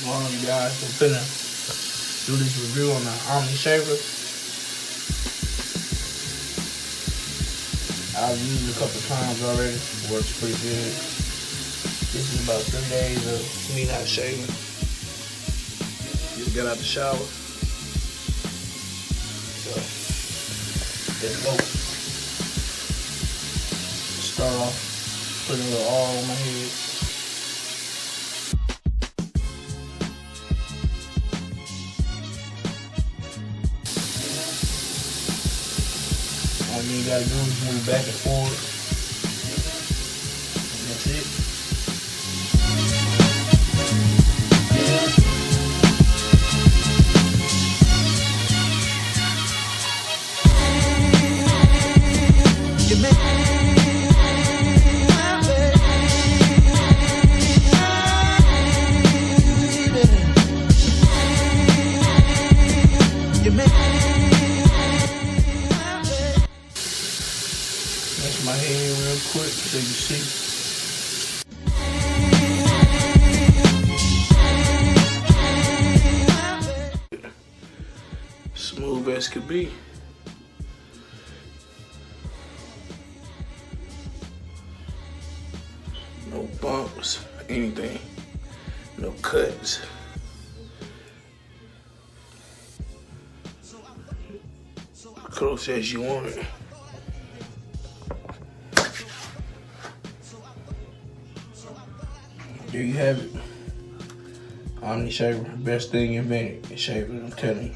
Morning, guys. I'm finna do this review on the Omni Shaver. I've used it a couple times already. Works pretty good. This is about 3 days of me not shaving. Just got out the shower. So, let's go. Start off putting a little oil on my head. All you gotta do is move back and forth. And that's it. That's my head real quick so you see. Smooth as could be. No bumps, anything. No cuts. Close as you want it. There you have it. Omni Shaver, best thing invented in shaving, I'm telling you.